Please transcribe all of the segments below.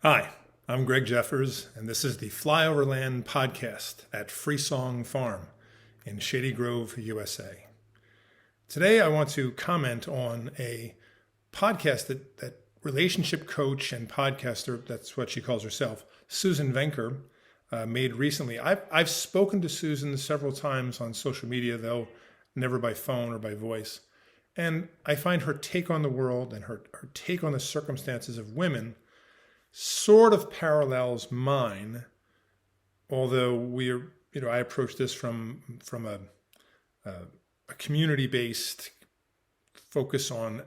Hi, I'm Greg Jeffers, and this is the Flyoverland podcast at Freesong Farm in Shady Grove, USA. Today, I want to comment on a podcast that relationship coach and podcaster, that's what she calls herself, Suzanne Venker, made recently. I've spoken to Susan several times on social media, though never by phone or by voice. And I find her take on the world and her take on the circumstances of women sort of parallels mine, although I approach this from a community-based focus on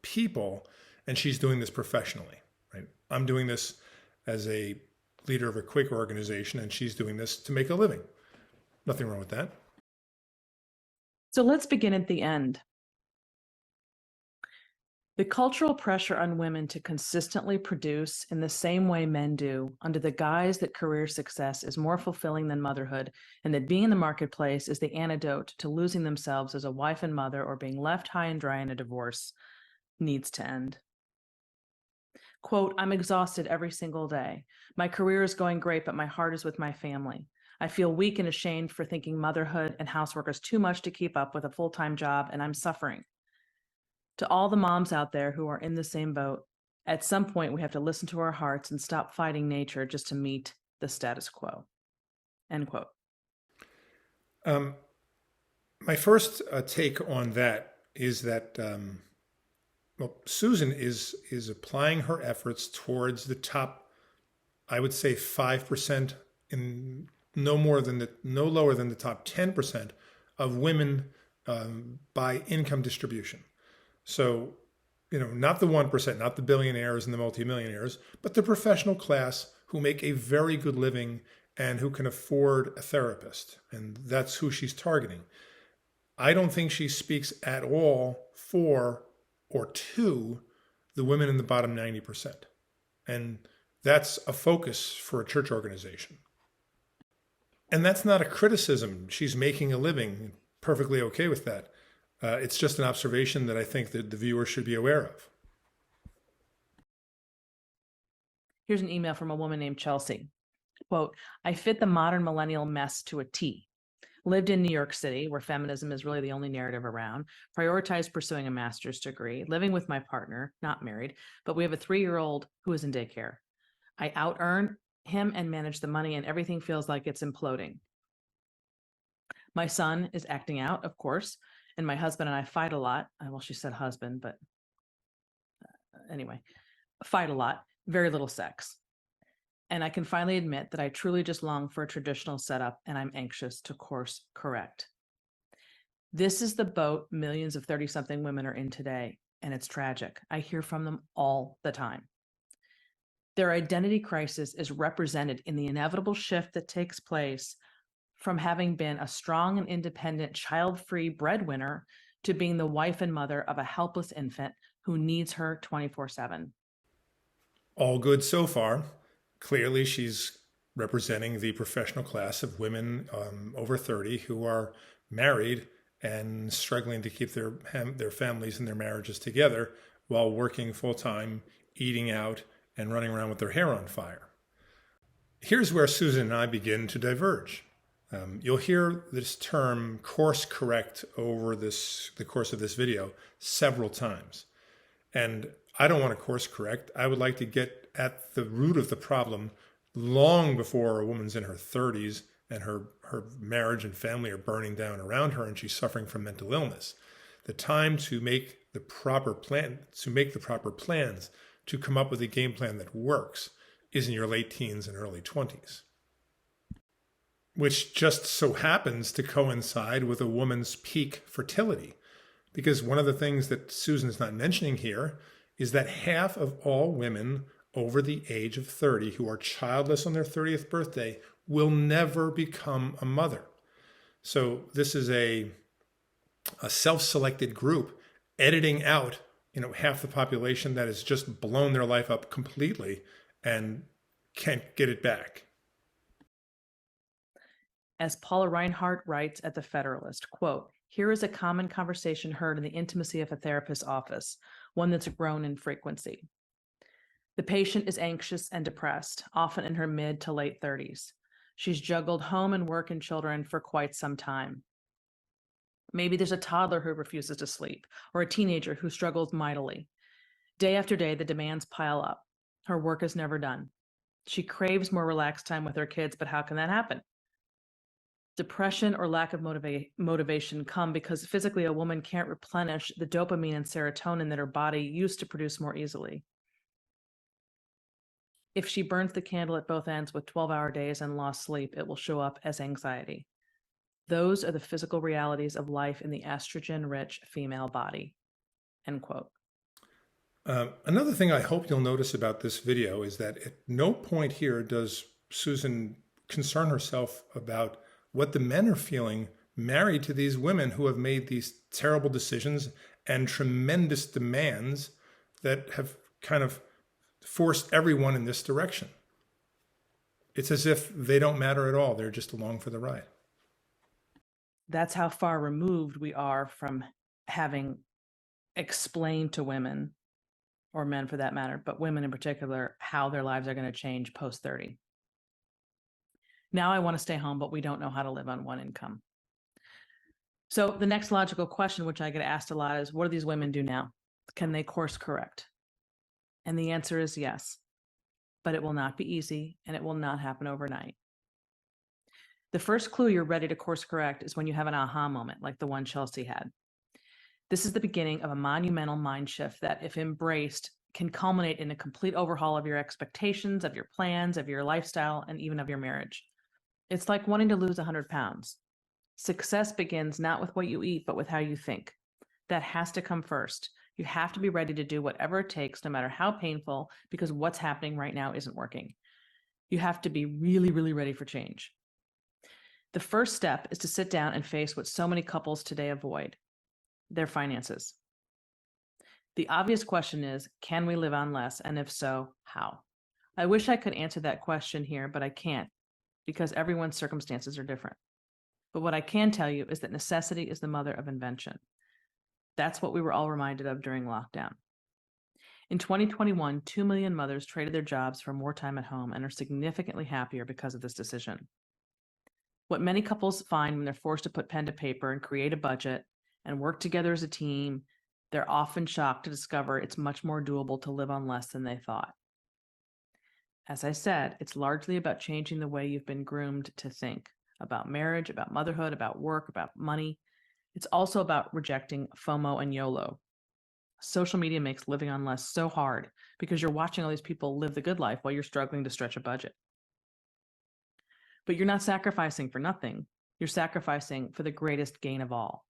people, and she's doing this professionally, right? I'm doing this as a leader of a Quaker organization, and she's doing this to make a living. Nothing wrong with that. So let's begin at the end. The cultural pressure on women to consistently produce in the same way men do, under the guise that career success is more fulfilling than motherhood, and that being in the marketplace is the antidote to losing themselves as a wife and mother or being left high and dry in a divorce, needs to end. Quote, I'm exhausted every single day. My career is going great, but my heart is with my family. I feel weak and ashamed for thinking motherhood and housework is too much to keep up with a full-time job, and I'm suffering. To all the moms out there who are in the same boat, at some point we have to listen to our hearts and stop fighting nature just to meet the status quo. End quote. My first take on that is that Susan is applying her efforts towards the top, I would say 5%, in no lower than the top 10% of women by income distribution. So, not the 1%, not the billionaires and the multimillionaires, but the professional class who make a very good living and who can afford a therapist. And that's who she's targeting. I don't think she speaks at all for or to the women in the bottom 90%. And that's a focus for a church organization. And that's not a criticism. She's making a living, perfectly okay with that. It's just an observation that I think that the viewer should be aware of. Here's an email from a woman named Chelsea. Quote, I fit the modern millennial mess to a T. Lived in New York City, where feminism is really the only narrative around, prioritized pursuing a master's degree, living with my partner, not married, but we have a 3-year-old who is in daycare. I out-earn him and manage the money, and everything feels like it's imploding. My son is acting out, of course, and my husband and I fight a lot. Well, she said husband, but anyway, fight a lot, very little sex. And I can finally admit that I truly just long for a traditional setup, and I'm anxious to course correct. This is the boat millions of 30-something women are in today, and it's tragic. I hear from them all the time. Their identity crisis is represented in the inevitable shift that takes place from having been a strong and independent child-free breadwinner to being the wife and mother of a helpless infant who needs her 24/7. All good so far. Clearly, she's representing the professional class of women over 30 who are married and struggling to keep their families and their marriages together while working full-time, eating out, and running around with their hair on fire. Here's where Susan and I begin to diverge. You'll hear this term course correct over the course of this video several times. And I don't want to course correct. I would like to get at the root of the problem long before a woman's in her 30s and her marriage and family are burning down around her and she's suffering from mental illness. The time to make the proper plans, to come up with a game plan that works is in your late teens and early 20s. Which just so happens to coincide with a woman's peak fertility. Because one of the things that Susan's not mentioning here is that half of all women over the age of 30 who are childless on their 30th birthday will never become a mother. So this is a self-selected group editing out, half the population that has just blown their life up completely and can't get it back. As Paula Reinhardt writes at The Federalist, quote, here is a common conversation heard in the intimacy of a therapist's office, one that's grown in frequency. The patient is anxious and depressed, often in her mid to late 30s. She's juggled home and work and children for quite some time. Maybe there's a toddler who refuses to sleep, or a teenager who struggles mightily. Day after day, the demands pile up. Her work is never done. She craves more relaxed time with her kids, but how can that happen? Depression or lack of motivation come because physically a woman can't replenish the dopamine and serotonin that her body used to produce more easily. If she burns the candle at both ends with 12-hour days and lost sleep, it will show up as anxiety. Those are the physical realities of life in the estrogen-rich female body. End quote. Another thing I hope you'll notice about this video is that at no point here does Susan concern herself about what the men are feeling married to these women who have made these terrible decisions and tremendous demands that have kind of forced everyone in this direction. It's as if they don't matter at all. They're just along for the ride. That's how far removed we are from having explained to women, or men for that matter, but women in particular, how their lives are going to change post 30. Now I want to stay home, but we don't know how to live on one income. So the next logical question, which I get asked a lot, is what do these women do now? Can they course correct? And the answer is yes, but it will not be easy and it will not happen overnight. The first clue you're ready to course correct is when you have an aha moment like the one Chelsea had. This is the beginning of a monumental mind shift that, if embraced, can culminate in a complete overhaul of your expectations, of your plans, of your lifestyle, and even of your marriage. It's like wanting to lose 100 pounds. Success begins not with what you eat, but with how you think. That has to come first. You have to be ready to do whatever it takes, no matter how painful, because what's happening right now isn't working. You have to be really, really ready for change. The first step is to sit down and face what so many couples today avoid: their finances. The obvious question is, can we live on less? And if so, how? I wish I could answer that question here, but I can't, because everyone's circumstances are different. But what I can tell you is that necessity is the mother of invention. That's what we were all reminded of during lockdown. In 2021, 2 million mothers traded their jobs for more time at home and are significantly happier because of this decision. What many couples find when they're forced to put pen to paper and create a budget and work together as a team, they're often shocked to discover it's much more doable to live on less than they thought. As I said, it's largely about changing the way you've been groomed to think about marriage, about motherhood, about work, about money. It's also about rejecting FOMO and YOLO. Social media makes living on less so hard because you're watching all these people live the good life while you're struggling to stretch a budget. But you're not sacrificing for nothing. You're sacrificing for the greatest gain of all: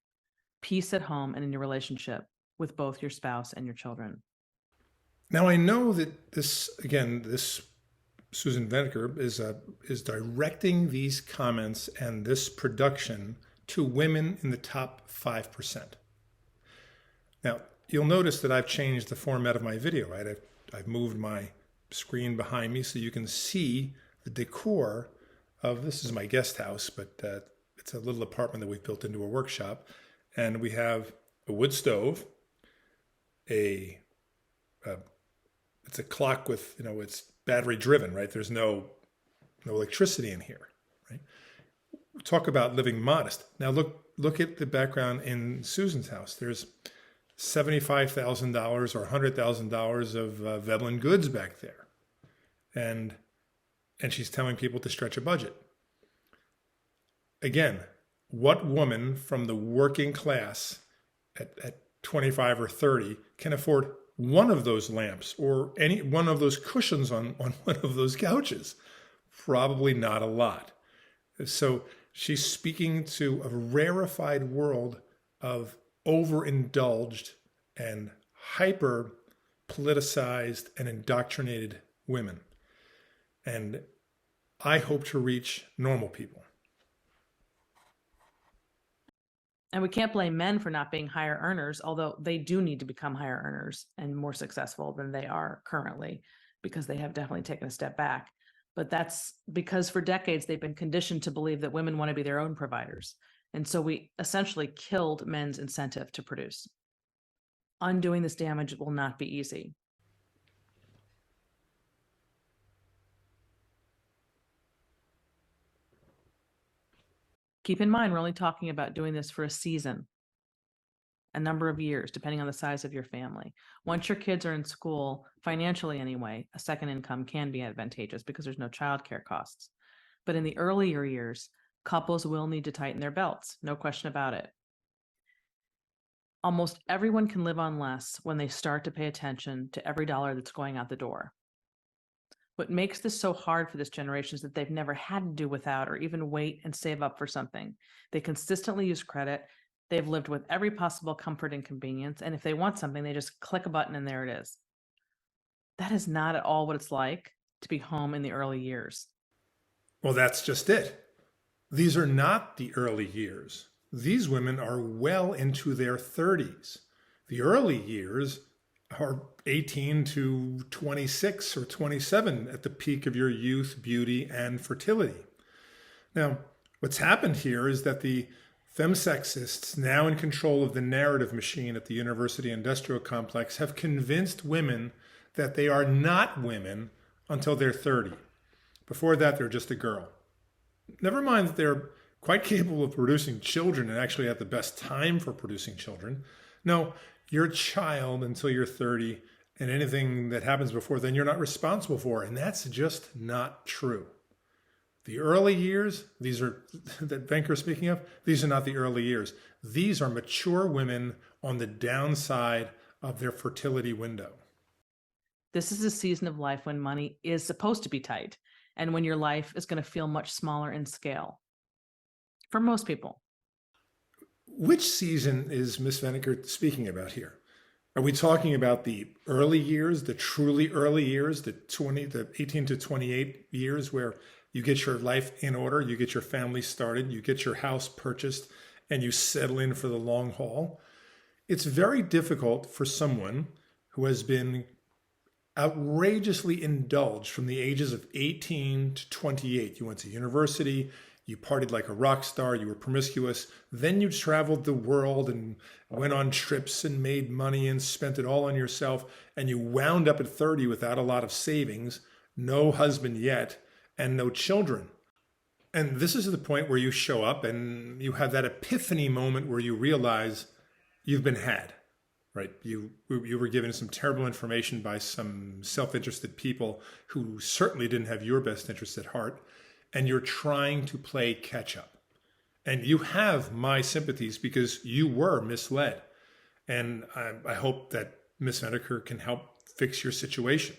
peace at home and in your relationship with both your spouse and your children. Now, I know that this Suzanne Venker is directing these comments and this production to women in the top 5%. Now, you'll notice that I've changed the format of my video, right? I've moved my screen behind me so you can see the decor of, this is my guest house, but it's a little apartment that we've built into a workshop. And we have a wood stove, it's a clock with, it's battery driven, right? There's no electricity in here, right? Talk about living modest. Now look at the background in Susan's house. There's $75,000 or $100,000 of Veblen goods back there. And she's telling people to stretch a budget. Again, what woman from the working class at 25 or 30 can afford one of those lamps or any one of those cushions on one of those couches? Probably not a lot. So she's speaking to a rarefied world of overindulged and hyper politicized and indoctrinated women. And I hope to reach normal people. And we can't blame men for not being higher earners, although they do need to become higher earners and more successful than they are currently, because they have definitely taken a step back. But that's because for decades they've been conditioned to believe that women want to be their own providers. And so we essentially killed men's incentive to produce. Undoing this damage will not be easy. Keep in mind, we're only talking about doing this for a season, a number of years, depending on the size of your family. Once your kids are in school, financially anyway, a second income can be advantageous because there's no childcare costs. But in the earlier years, couples will need to tighten their belts, no question about it. Almost everyone can live on less when they start to pay attention to every dollar that's going out the door. What makes this so hard for this generation is that they've never had to do without or even wait and save up for something. They consistently use credit. They've lived with every possible comfort and convenience. And if they want something, they just click a button and there it is. That is not at all what it's like to be home in the early years. Well, that's just it. These are not the early years. These women are well into their 30s. The early years are 18 to 26 or 27 at the peak of your youth, beauty, and fertility. Now, what's happened here is that the femsexists, now in control of the narrative machine at the university industrial complex, have convinced women that they are not women until they're 30. Before that, they're just a girl. Never mind that they're quite capable of producing children and actually at the best time for producing children. No, you're a child until you're 30, and anything that happens before then you're not responsible for. And that's just not true. The early years, these are that Venker is speaking of, these are not the early years. These are mature women on the downside of their fertility window. This is a season of life when money is supposed to be tight and when your life is going to feel much smaller in scale. For most people. Which season is Miss Venker speaking about here? Are we talking about the early years, the truly early years, the 18 to 28 years where you get your life in order, you get your family started, you get your house purchased, and you settle in for the long haul? It's very difficult for someone who has been outrageously indulged from the ages of 18 to 28. You went to university, you partied like a rock star, you were promiscuous, then you traveled the world and went on trips and made money and spent it all on yourself, and you wound up at 30 without a lot of savings, no husband yet, and no children. And this is the point where you show up and you have that epiphany moment where you realize you've been had, right? You were given some terrible information by some self-interested people who certainly didn't have your best interests at heart, and you're trying to play catch up. And you have my sympathies because you were misled. And I hope that Miss Venker can help fix your situation.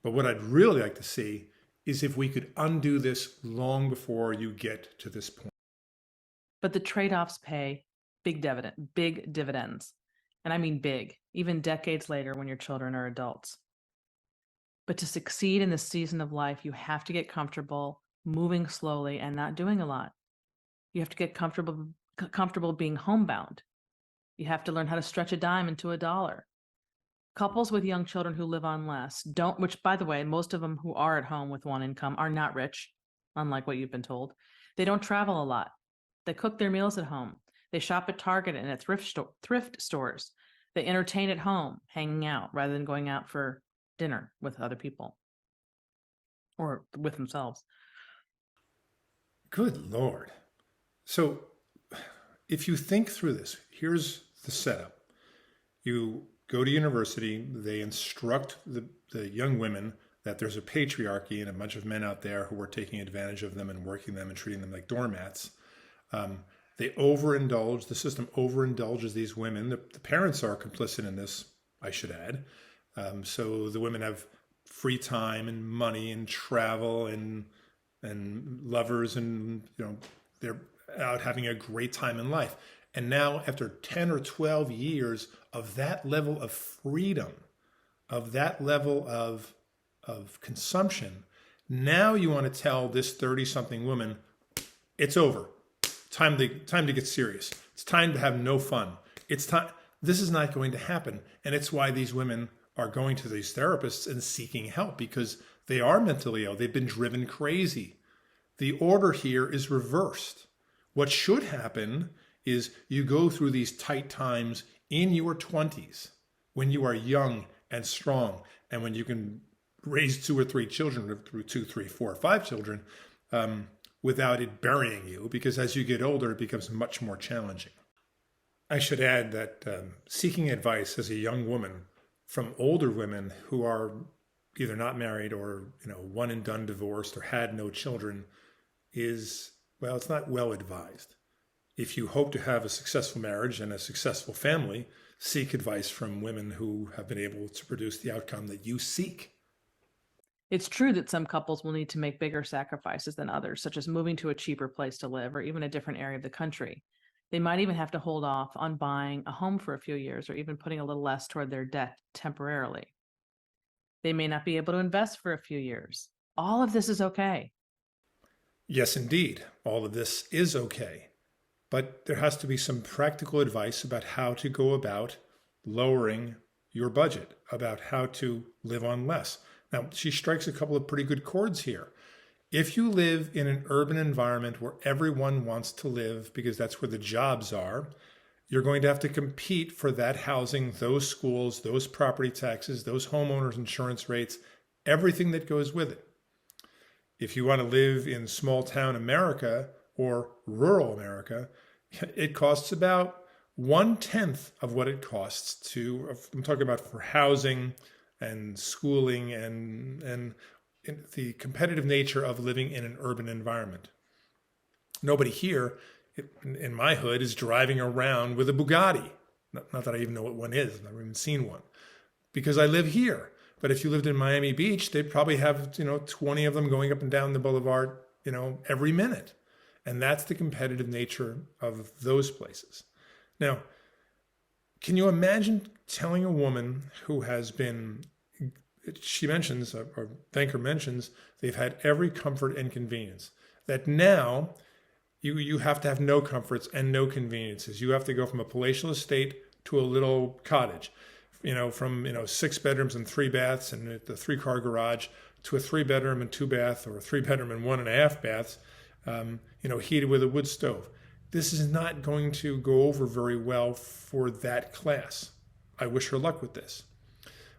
But what I'd really like to see is if we could undo this long before you get to this point. But the trade-offs pay big dividends. And I mean big, even decades later when your children are adults. But to succeed in this season of life, you have to get comfortable moving slowly and not doing a lot. You have to get comfortable being homebound. You have to learn how to stretch a dime into a dollar. Couples with young children who live on less don't, which by the way, most of them who are at home with one income are not rich, unlike what you've been told. They don't travel a lot. They cook their meals at home. They shop at Target and at thrift stores. They entertain at home, hanging out rather than going out for dinner with other people or with themselves. Good Lord. So if you think through this, here's the setup. You go to university, they instruct the young women that there's a patriarchy and a bunch of men out there who are taking advantage of them and working them and treating them like doormats. They overindulge, the system overindulges these women. The parents are complicit in this, I should add. So the women have free time and money and travel and lovers, and they're out having a great time in life. And now after 10 or 12 years of that level of freedom, of that level of consumption, now you want to tell this 30-something woman, it's over. Time to get serious. It's time to have no fun. It's time. This is not going to happen. And it's why these women are going to these therapists and seeking help, because they are mentally ill. They've been driven crazy. The order here is reversed. What should happen is you go through these tight times in your 20s when you are young and strong, and when you can raise 2 or 3 children, through 2, 3, 4, 5 children, without it burying you, because as you get older, it becomes much more challenging. I should add that seeking advice as a young woman from older women who are either not married or one and done divorced or had no children is, well, it's not well advised. If you hope to have a successful marriage and a successful family, seek advice from women who have been able to produce the outcome that you seek. It's true that some couples will need to make bigger sacrifices than others, such as moving to a cheaper place to live or even a different area of the country. They might even have to hold off on buying a home for a few years or even putting a little less toward their debt temporarily. They may not be able to invest for a few years. All of this is okay. Yes, indeed, all of this is okay. But there has to be some practical advice about how to go about lowering your budget, about how to live on less. Now, she strikes a couple of pretty good chords here. If you live in an urban environment where everyone wants to live because that's where the jobs are, you're going to have to compete for that housing, those schools, those property taxes, those homeowners insurance rates, everything that goes with it. If you want to live in small town America or rural America, it costs about 1/10 of what it costs I'm talking about for housing and schooling and the competitive nature of living in an urban environment. Nobody here in my hood is driving around with a Bugatti. Not that I even know what one is. I've never even seen one because I live here. But if you lived in Miami Beach, they'd probably have, 20 of them going up and down the boulevard, every minute. And that's the competitive nature of those places. Now, can you imagine telling a woman who has been, she mentions, or Venker mentions, they've had every comfort and convenience, that now you have to have no comforts and no conveniences. You have to go from a palatial estate to a little cottage, from 6 bedrooms and 3 baths and the 3-car garage to a 3-bedroom and 2-bath or a 3-bedroom and 1.5 baths, heated with a wood stove. This is not going to go over very well for that class. I wish her luck with this.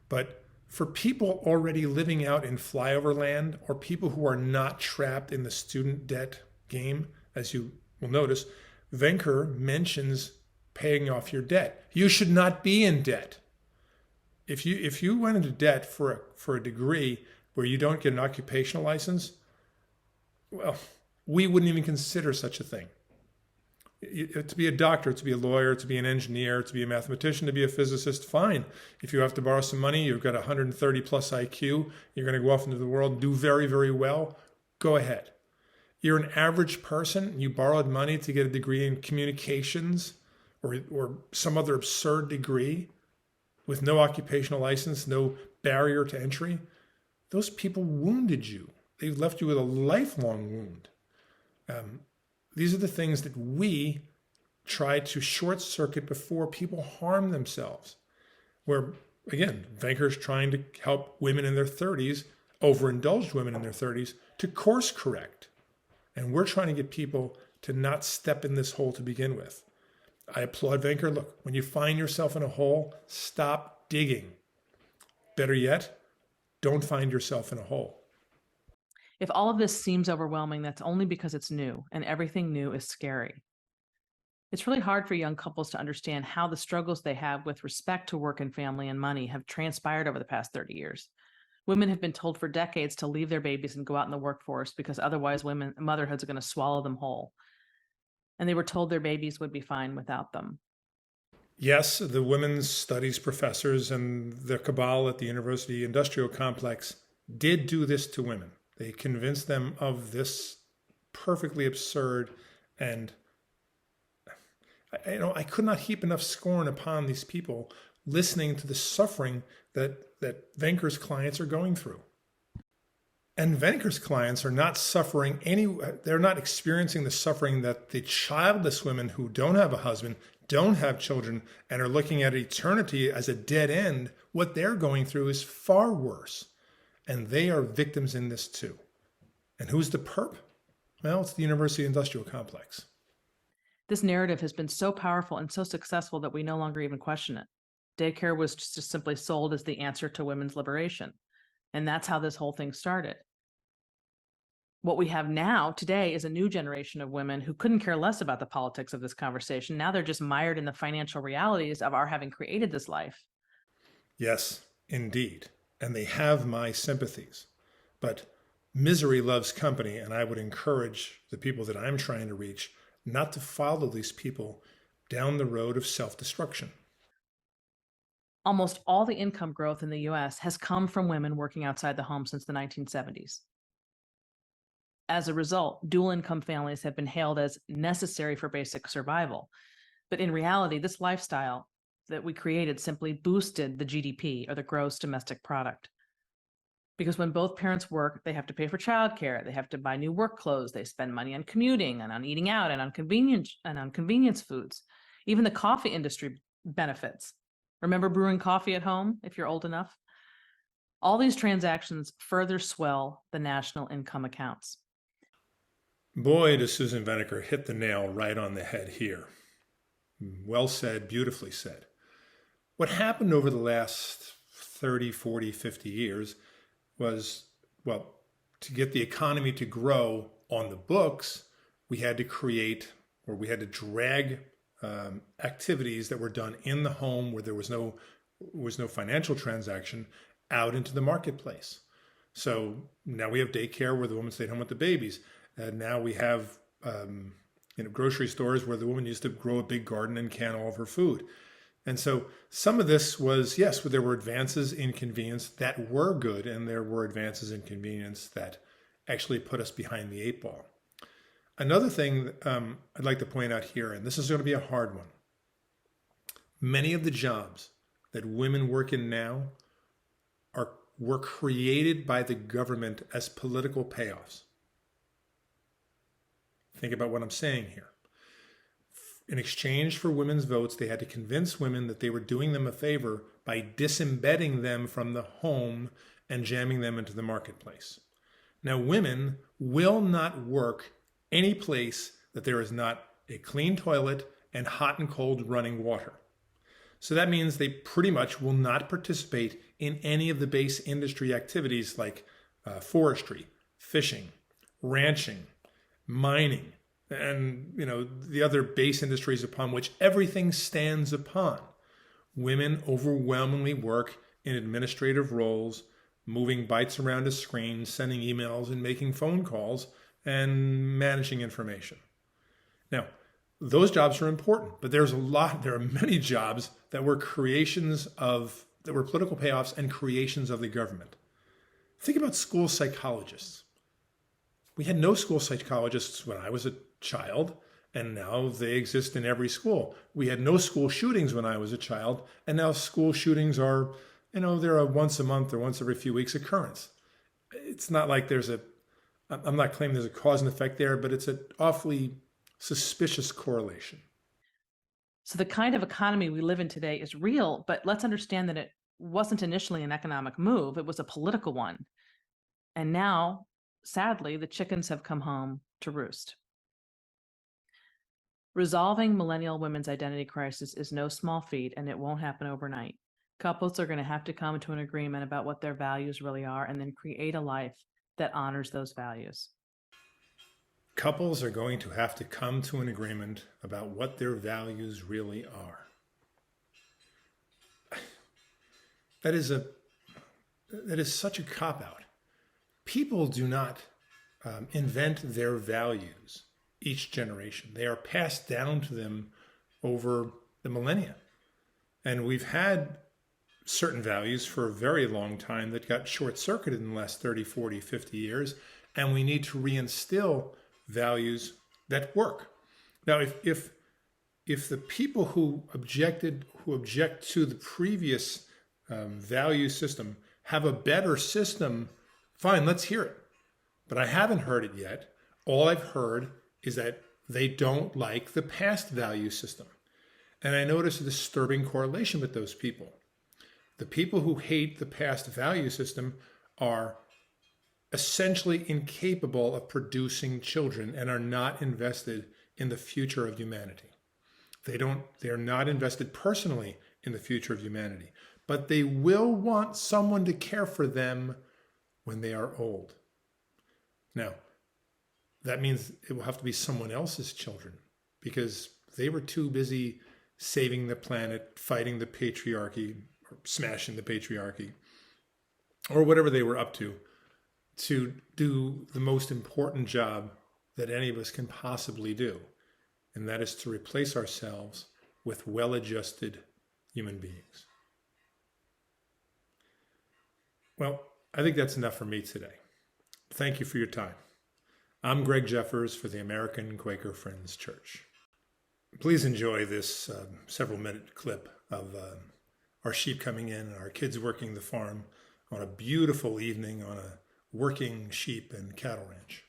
But for people already living out in flyover land or people who are not trapped in the student debt game, as you will notice, Venker mentions paying off your debt. You should not be in debt. If you went into debt for a degree where you don't get an occupational license, well, we wouldn't even consider such a thing. To be a doctor, to be a lawyer, to be an engineer, to be a mathematician, to be a physicist, fine. If you have to borrow some money, you've got 130 plus IQ, you're going to go off into the world and do very, very well, go ahead. You're an average person, you borrowed money to get a degree in communications or some other absurd degree with no occupational license, no barrier to entry. Those people wounded you. They left you with a lifelong wound. These are the things that we try to short circuit before people harm themselves. Where, again, Venker's trying to help women in their 30s, overindulged women in their 30s, to course correct. And we're trying to get people to not step in this hole to begin with. I applaud Venker. Look, when you find yourself in a hole, stop digging. Better yet, don't find yourself in a hole. If all of this seems overwhelming, that's only because it's new, and everything new is scary. It's really hard for young couples to understand how the struggles they have with respect to work and family and money have transpired over the past 30 years. Women have been told for decades to leave their babies and go out in the workforce because otherwise motherhood's going to swallow them whole. And they were told their babies would be fine without them. Yes, the women's studies professors and the cabal at the University Industrial Complex did do this to women. They convinced them of this perfectly absurd, and I could not heap enough scorn upon these people listening to the suffering that Venker's clients are going through. And Venker's clients are not suffering they're not experiencing the suffering that the childless women who don't have a husband, don't have children, and are looking at eternity as a dead end. What they're going through is far worse. And they are victims in this too. And who's the perp? Well, it's the University Industrial Complex. This narrative has been so powerful and so successful that we no longer even question it. Daycare was just simply sold as the answer to women's liberation. And that's how this whole thing started. What we have now today is a new generation of women who couldn't care less about the politics of this conversation. Now they're just mired in the financial realities of our having created this life. Yes, indeed. And they have my sympathies. But misery loves company, and I would encourage the people that I'm trying to reach not to follow these people down the road of self destruction. Almost all the income growth in the US has come from women working outside the home since the 1970s. As a result, dual income families have been hailed as necessary for basic survival. But in reality, this lifestyle that we created simply boosted the GDP, or the gross domestic product. Because when both parents work, they have to pay for childcare, they have to buy new work clothes, they spend money on commuting and on eating out and on convenience foods. Even the coffee industry benefits. Remember brewing coffee at home if you're old enough? All these transactions further swell the national income accounts. Boy, does Susan Venker hit the nail right on the head here. Well said, beautifully said. What happened over the last 30, 40, 50 years was, well, to get the economy to grow on the books, we had to create, or we had to drag activities that were done in the home where there was no financial transaction out into the marketplace. So now we have daycare where the woman stayed home with the babies. And now we have grocery stores where the woman used to grow a big garden and can all of her food. And so some of this was, yes, there were advances in convenience that were good, and there were advances in convenience that actually put us behind the eight ball. Another thing I'd like to point out here, and this is going to be a hard one. Many of the jobs that women work in now were created by the government as political payoffs. Think about what I'm saying here. In exchange for women's votes, they had to convince women that they were doing them a favor by disembedding them from the home and jamming them into the marketplace. Now, women will not work any place that there is not a clean toilet and hot and cold running water. So that means they pretty much will not participate in any of the base industry activities like forestry, fishing, ranching, mining, and the other base industries upon which everything stands upon. Women overwhelmingly work in administrative roles, moving bytes around a screen, sending emails and making phone calls, and managing information. Now, those jobs are important, but there are many jobs that were that were political payoffs and creations of the government. Think about school psychologists. We had no school psychologists when I was a child, and now they exist in every school. We had no school shootings when I was a child, and now school shootings are, they're a once a month or once every few weeks occurrence. It's not like I'm not claiming there's a cause and effect there, but it's an awfully suspicious correlation. So the kind of economy we live in today is real, but let's understand that it wasn't initially an economic move, it was a political one. And now, sadly, the chickens have come home to roost. Resolving millennial women's identity crisis is no small feat, and it won't happen overnight. Couples are going to have to come to an agreement about what their values really are and then create a life that honors those values. Couples are going to have to come to an agreement about what their values really are. That is such a cop-out. People do not invent their values each generation. They are passed down to them over the millennia. And we've had certain values for a very long time that got short-circuited in the last 30, 40, 50 years, and we need to reinstill values that work. Now, if the people who object to the previous value system have a better system, fine, let's hear it. But I haven't heard it yet. All I've heard is that they don't like the past value system. And I notice a disturbing correlation with those people. The people who hate the past value system are essentially incapable of producing children and are not invested in the future of humanity. They're not invested personally in the future of humanity, but they will want someone to care for them when they are old. Now, that means it will have to be someone else's children because they were too busy saving the planet, fighting the patriarchy, or smashing the patriarchy, or whatever they were up to do the most important job that any of us can possibly do. And that is to replace ourselves with well adjusted human beings. Well, I think that's enough for me today. Thank you for your time. I'm Greg Jeffers for the American Quaker Friends Church. Please enjoy this several minute clip of our sheep coming in and our kids working the farm on a beautiful evening on a working sheep and cattle ranch.